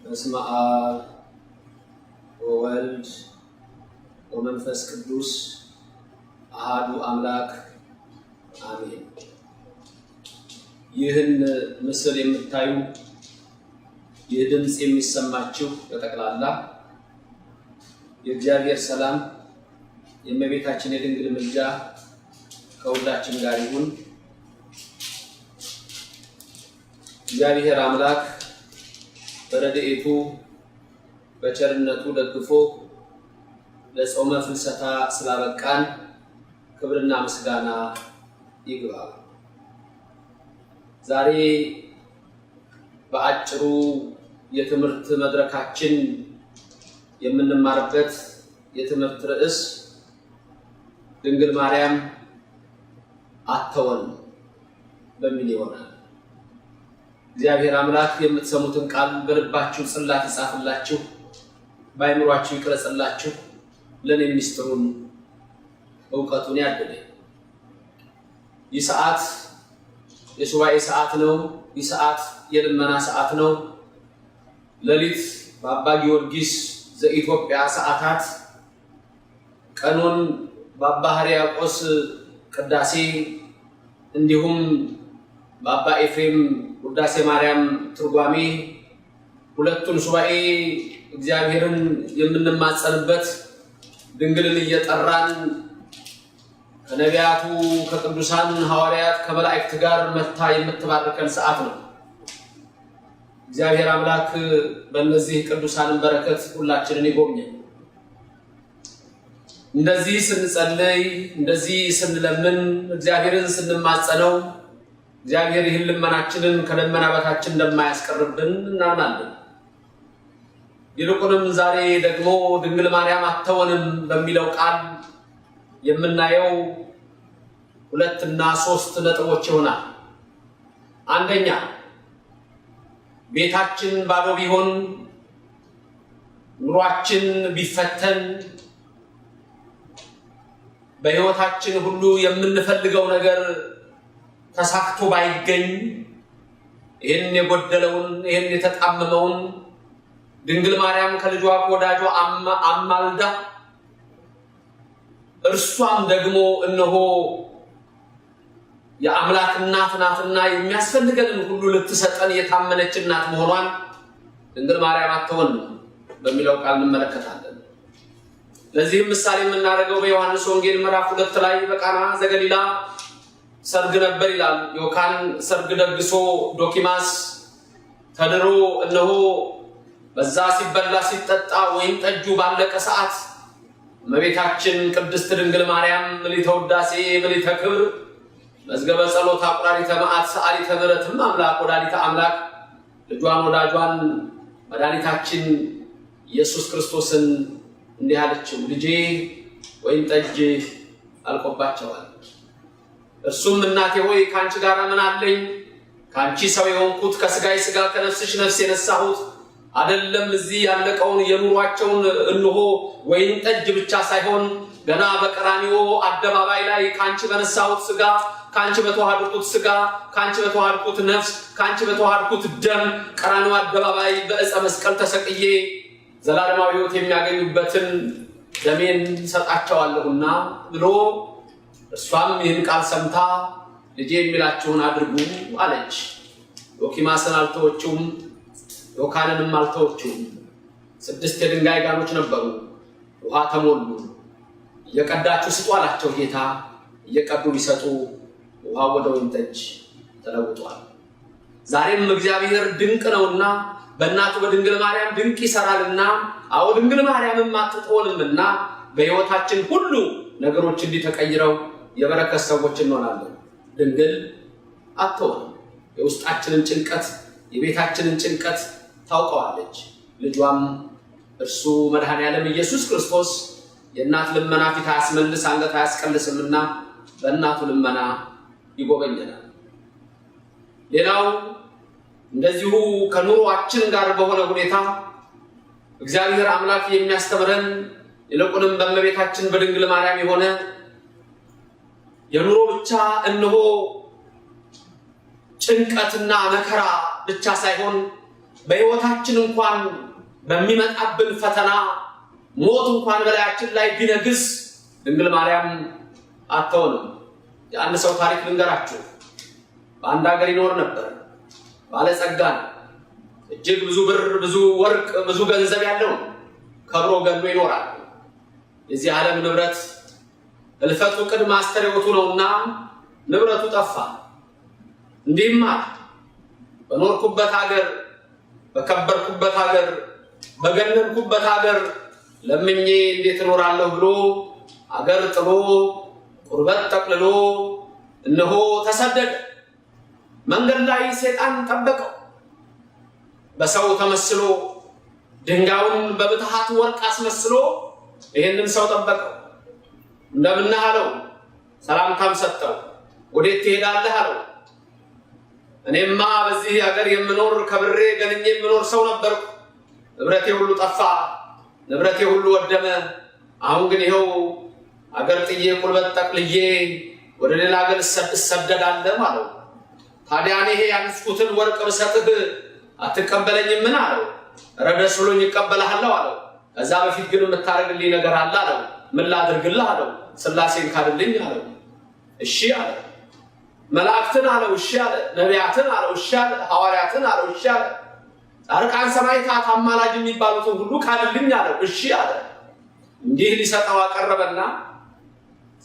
በስመ አብ ወወልድ ወመንፈስ ቅዱስ አሐዱ አምላክ አሜን። ይህን ምስል የምታዩ ይህ ድምጽ የሚሰማችሁ በጠቅላላ የእግዚአብሔር ሰላም የእመቤታችን የድንግል ምልጃ ከሁላችን ጋር ይሁን። እግዚአብሔር አምላክ በረድኤቱ በቸርነቱ ደግፎ ለጾመ ፍልሰታ ስላበቃን ክብርና ምስጋና ይግባው። ዛሬ በአጭሩ የትምህርት መድረካችን የምንማርበት የትምህርት ርዕስ ድንግል ማርያም አትተወን በሚል ይሆናል። እግዚአብሔር አምላክ የምትሰሙትን ቃል በልባችሁ ጽላት ይጻፍላችሁ፣ በአእምሯችሁ ይቅረጽላችሁ፣ ለኔ ምስጢሩን ዕውቀቱን ያድልኝ። ይህ ሰዓት የሱባኤ ሰዓት ነው። ይህ ሰዓት የልመና ሰዓት ነው። ሌሊት በአባ ጊዮርጊስ ዘኢትዮጵያ ሰዓታት፣ ቀኑን በአባ ሕርያቆስ ቅዳሴ እንዲሁም በአባ ኤፍሬም ውዳሴ ማርያም ትርጓሜ ሁለቱን ሱባኤ እግዚአብሔርን የምንማጸንበት ድንግልን እየጠራን ከነቢያቱ ከቅዱሳን ሐዋርያት ከመላእክት ጋር መታ የምትባርከን ሰዓት ነው። እግዚአብሔር አምላክ በእነዚህ ቅዱሳንን በረከት ሁላችንን ይጎብኘን። እንደዚህ ስንጸልይ እንደዚህ ስንለምን እግዚአብሔርን ስንማጸነው እግዚአብሔር ይህን ልመናችንን ከደመና በታችን እንደማያስቀርብን እናምናለን። ይልቁንም ዛሬ ደግሞ ድንግል ማርያም አትተወንም በሚለው ቃል የምናየው 2 እና 3 ነጥቦች ይሆናል። አንደኛ፣ ቤታችን ባዶ ቢሆን፣ ኑሯችን ቢፈተን፣ በሕይወታችን ሁሉ የምንፈልገው ነገር ተሳክቶ ባይገኝ ይህን የጎደለውን ይህን የተጣመመውን ድንግል ማርያም ከልጇ ወዳጇ አማልዳ እርሷም ደግሞ እነሆ የአምላክ እናት ናትና የሚያስፈልገንን ሁሉ ልትሰጠን የታመነች እናት መሆኗን ድንግል ማርያም አትተወንም በሚለው ቃል እንመለከታለን። ለዚህም ምሳሌ የምናደርገው በዮሐንስ ወንጌል ምዕራፍ 2 ላይ በቃና ዘገሊላ ሰርግ ነበር ይላል። ዮካን ሰርግ ደግሶ ዶኪማስ ተድሮ እነሆ በዛ ሲበላ ሲጠጣ ወይን ጠጁ ባለቀ ሰዓት እመቤታችን ቅድስት ድንግል ማርያም ምልዕተ ውዳሴ ምልዕተ ክብር መዝገበ ጸሎት አቁራሪተ መዓት ሰዓሊተ ምሕረትም አምላክ ወላዲተ አምላክ ልጇን ወዳጇን መድኃኒታችን ኢየሱስ ክርስቶስን እንዲህ አለችው፣ ልጄ ወይን ጠጅ አልቆባቸዋል። እርሱም እናቴ ሆይ ካንቺ ጋር ምን አለኝ? ካንቺ ሰው የሆንኩት ከስጋይ ስጋ ከነፍስሽ ነፍስ የነሳሁት አይደለም። እዚህ ያለቀውን የኑሯቸውን እንሆ ወይን ጠጅ ብቻ ሳይሆን ገና በቀራንዮ አደባባይ ላይ ካንቺ በነሳሁት ስጋ፣ ካንቺ በተዋሃድኩት ስጋ፣ ካንቺ በተዋሃድኩት ነፍስ፣ ካንቺ በተዋሃድኩት ደም ቀራንዮ አደባባይ በዕፀ መስቀል ተሰቅዬ ዘላለማዊ ሕይወት የሚያገኙበትን ደሜን ሰጣቸዋለሁና ብሎ እርሷም ይህን ቃል ሰምታ ልጄ የሚላችሁን አድርጉ አለች። ዶኪማስን አልተወችውም፣ ዮካንንም አልተወችውም። 6 የድንጋይ ጋኖች ነበሩ፣ ውሃ ተሞሉ። እየቀዳችሁ ስጡ አላቸው ጌታ። እየቀዱ ሊሰጡ ውሃ ወደ ወይን ጠጅ ተለውጧል። ዛሬም እግዚአብሔር ድንቅ ነውና በእናቱ በድንግል ማርያም ድንቅ ይሰራልና፣ አዎ ድንግል ማርያምም አትተወንምና በሕይወታችን ሁሉ ነገሮች እንዲተቀይረው የበረከት ሰዎች እንሆናለን። ድንግል አትተወንም። የውስጣችንን ጭንቀት የቤታችንን ጭንቀት ታውቀዋለች። ልጇም እርሱ መድኃኔዓለም ኢየሱስ ክርስቶስ የእናት ልመና ፊት አያስመልስ አንገት አያስቀልስምና በእናቱ ልመና ይጎበኘናል። ሌላው እንደዚሁ ከኑሯችን ጋር በሆነ ሁኔታ እግዚአብሔር አምላክ የሚያስተምረን ይልቁንም በእመቤታችን በድንግል ማርያም የሆነ የኑሮ ብቻ እነሆ ጭንቀትና መከራ ብቻ ሳይሆን በሕይወታችን እንኳን በሚመጣብን ፈተና ሞት እንኳን በላያችን ላይ ቢነግስ ድንግል ማርያም አትሆንም። የአንድ ሰው ታሪክ ልንገራችሁ። በአንድ ሀገር ይኖር ነበር። ባለጸጋ ነው። እጅግ ብዙ ብር፣ ብዙ ወርቅ፣ ብዙ ገንዘብ ያለው ከብሮ ገሎ ይኖራል። የዚህ ዓለም ንብረት እልፈቱ ቅድመ አስተርእዮቱ ነውና ንብረቱ ጠፋ። እንዲህም አለ፣ በኖርኩበት ሀገር፣ በከበርኩበት ሀገር፣ በገነንኩበት ሀገር ለምኜ እንዴት እኖራለሁ ብሎ አገር ጥሎ ቁርበት ጠቅልሎ እነሆ ተሰደደ። መንገድ ላይ ሰይጣን ጠበቀው። በሰው ተመስሎ ድንጋዩን በብትሃት ወርቅ አስመስሎ ይሄንን ሰው ጠበቀው። እንደምን አለው፣ ሰላምታም ሰጠው። ወዴት ትሄዳለህ አለው። እኔማ በዚህ ሀገር የምኖር ከብሬ ገንኜ የምኖር ሰው ነበርኩ። ንብረቴ ሁሉ ጠፋ፣ ንብረቴ ሁሉ ወደመ። አሁን ግን ይኸው አገር ጥዬ ቁርበት ጠቅልዬ ወደ ሌላ ሀገር እሰደዳለሁ አለው። ታዲያ እኔ ያንስኩትን ወርቅ ብሰጥህ አትቀበለኝምን አለው። ኧረ ደስ ብሎኝ እቀበልሃለሁ አለው። ከዛ በፊት ግን የምታደርግልኝ ነገር አለ አለው። ምን ላድርግልህ አለው። ሥላሴን ካድልኝ አለው። እሺ አለ። መላእክትን አለው። እሺ አለ። ነቢያትን አለው። እሺ አለ። ሐዋርያትን አለው። እሺ አለ። ጻድቃን ሰማዕታት አማላጅ የሚባሉትን ሁሉ ካድልኝ አለው። እሺ አለ። እንዲህ ሊሰጠው አቀረበና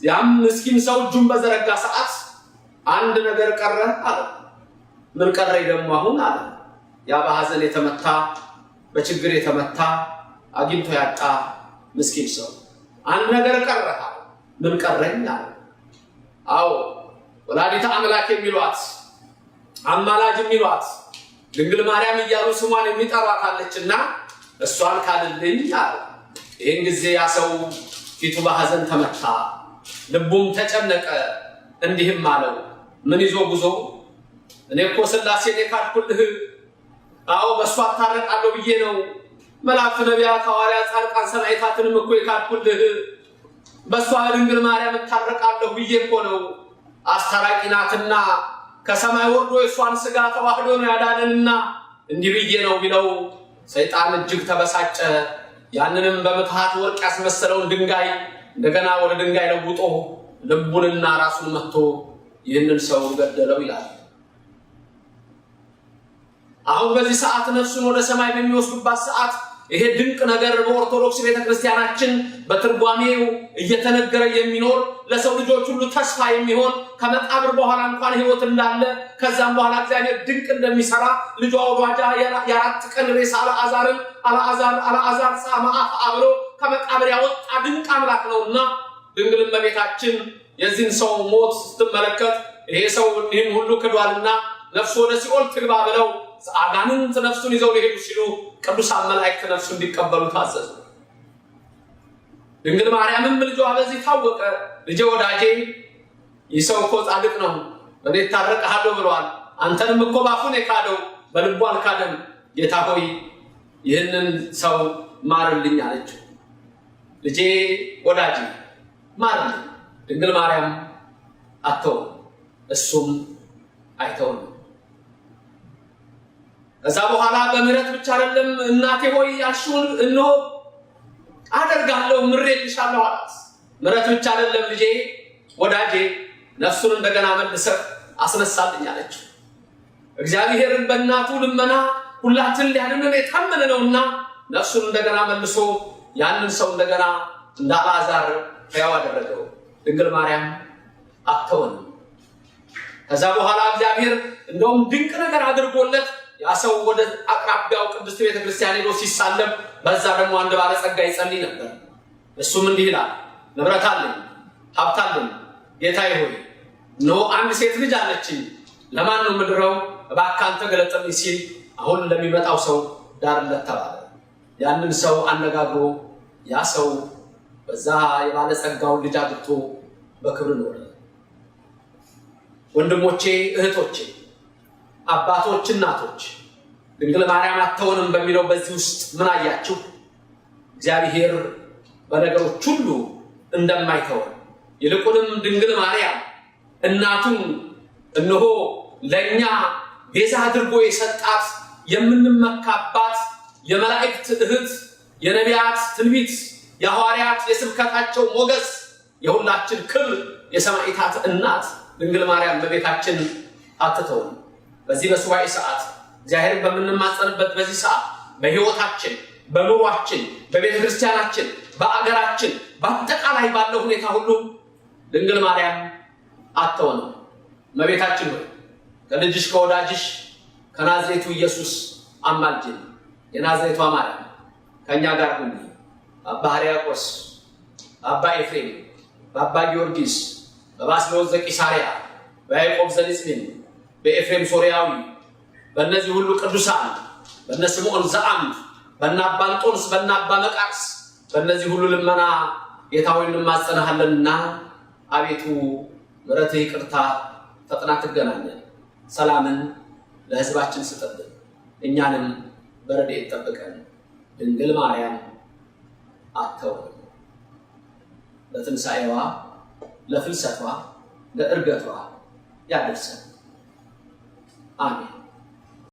ያም ምስኪን ሰው እጁን በዘረጋ ሰዓት አንድ ነገር ቀረ አለ። ምን ቀረኝ ደግሞ አሁን አለ። ያ በሐዘን የተመታ በችግር የተመታ አግኝቶ ያጣ ምስኪን ሰው አንድ ነገር ቀረ። ምን ቀረኝ አለ። አዎ ወላዲተ አምላክ የሚሏት አማላጅ የሚሏት ድንግል ማርያም እያሉ ስሟን የሚጠሯት አለችና እሷን ካድልኝ አለ። ይህን ጊዜ ያ ሰው ፊቱ በሐዘን ተመታ፣ ልቡም ተጨነቀ። እንዲህም አለው፣ ምን ይዞ ጉዞ? እኔ እኮ ሥላሴን የካድኩልህ አዎ በእሷ አታረቃለሁ ብዬ ነው። መላእክት፣ ነቢያት፣ ሐዋርያት፣ ጻድቃን ሰማዕታትንም እኮ የካድኩልህ በእሷ ድንግል ማርያም እታረቃለሁ ብዬ እኮ ነው። አስታራቂ ናትና ከሰማይ ወርዶ የእሷን ሥጋ ተዋህዶ ነው ያዳነንና እንዲህ ብዬ ነው ቢለው ሰይጣን እጅግ ተበሳጨ። ያንንም በምትሃት ወርቅ ያስመሰለውን ድንጋይ እንደገና ወደ ድንጋይ ለውጦ ልቡንና ራሱን መትቶ ይህንን ሰው ገደለው ይላል። አሁን በዚህ ሰዓት ነፍሱን ወደ ሰማይ በሚወስዱባት ሰዓት ይሄ ድንቅ ነገር በኦርቶዶክስ ቤተክርስቲያናችን በትርጓሜው እየተነገረ የሚኖር ለሰው ልጆች ሁሉ ተስፋ የሚሆን ከመቃብር በኋላ እንኳን ሕይወት እንዳለ ከዛም በኋላ እግዚአብሔር ድንቅ እንደሚሰራ ልጇ ወዳጃ የአራት ቀን ሬሳ አልዓዛር ጻማአፍ አብሮ ከመቃብር ያወጣ ድንቅ አምላክ ነውና ድንግል እመቤታችን የዚህን ሰው ሞት ስትመለከት ይሄ ሰው ይህን ሁሉ ክዷልና ነፍሱ ወደ ሲኦል ትግባ ብለው አጋንንት ነፍሱን ይዘው ሊሄዱ ሲሉ ቅዱሳን መላእክት ነፍሱን እንዲቀበሉ ታዘዙ። ድንግል ማርያምም ልጇ በዚህ ታወቀ። ልጄ ወዳጄ ይህ ሰው እኮ ጻድቅ ነው፣ በኔ ታረቀሃለሁ ብለዋል። አንተንም እኮ ባፉን የካደው በልቡ አልካደም። ጌታ ሆይ ይህንን ሰው ማርልኝ አለችው። ልጄ ወዳጄ ማርልኝ። ድንግል ማርያም አትተውም፣ እሱም አይተውም። ከዛ በኋላ በምህረት ብቻ አይደለም እናቴ ሆይ ያልሽውን እነሆ አደርጋለሁ ምሬልሻለሁ አላት። ምህረት ብቻ አይደለም ልጄ ወዳጄ ነፍሱን እንደገና መልሰህ አስነሳልኝ አለችው። እግዚአብሔር በእናቱ ልመና ሁላችን ሊያድነን የታመነ ነውና ነፍሱን እንደገና መልሶ ያንን ሰው እንደገና እንደ አልዓዛር ሕያው አደረገው። ድንግል ማርያም አትተውንም። ከዛ በኋላ እግዚአብሔር እንደውም ድንቅ ነገር አድርጎለት ያ ሰው ወደ አቅራቢያው ቅድስት ቤተክርስቲያን ሄዶ ሲሳለም በዛ ደግሞ አንድ ባለጸጋ ይጸልይ ነበር። እሱም እንዲህ ይላል፣ ንብረት አለኝ፣ ሀብት አለኝ፣ ጌታዬ ሆይ እነሆ አንድ ሴት ልጅ አለችኝ፣ ለማን ነው ምድረው? እባክህ አንተ ገለጥልኝ ሲል አሁን ለሚመጣው ሰው ዳርለት ተባለ። ያንን ሰው አነጋግሮ ያ ሰው በዛ የባለጸጋውን ልጅ አግብቶ በክብር ኖረ። ወንድሞቼ እህቶቼ፣ አባቶች እናቶች፣ ድንግል ማርያም አትተውንም በሚለው በዚህ ውስጥ ምን አያችሁ? እግዚአብሔር በነገሮች ሁሉ እንደማይተወን ይልቁንም ድንግል ማርያም እናቱን እነሆ ለኛ ቤዛ አድርጎ የሰጣት የምንመካባት የመላእክት እህት የነቢያት ትንቢት የሐዋርያት የስብከታቸው ሞገስ የሁላችን ክብር የሰማዕታት እናት ድንግል ማርያም በቤታችን አትተውን። በዚህ በሱባኤ ሰዓት እግዚአብሔርን በምንማጸንበት በዚህ ሰዓት በሕይወታችን በኑሯችን በቤተ ክርስቲያናችን በአገራችን በአጠቃላይ ባለው ሁኔታ ሁሉ ድንግል ማርያም አትተውን። እመቤታችን ሆይ ከልጅሽ ከወዳጅሽ ከናዝሬቱ ኢየሱስ አማልጅን። የናዝሬቷ ማርያም ከኛ ጋር ሁኚ። አባ ሕርያቆስ፣ አባ ኤፍሬም፣ በአባ ጊዮርጊስ፣ በባስልዮስ ዘቂሳርያ፣ በያዕቆብ ዘንጽሜን፣ በኤፍሬም ሶርያዊ በእነዚህ ሁሉ ቅዱሳን በእነ ስምዖን ዘአምድ በእነ አባ እንጦንስ በእነ አባ መቃርስ በእነዚህ ሁሉ ልመና ጌታ ሆይ እንማጸንሃለንና አቤቱ ምሕረትህ ይቅርታ ፈጥና ትገናኘን። ሰላምን ለሕዝባችን ስጠልን፣ እኛንም በረድኤት ጠብቀን። ድንግል ማርያም አትተውን። ለትንሣኤዋ ለፍልሰቷ ለዕርገቷ ያድርሰን። አሜን።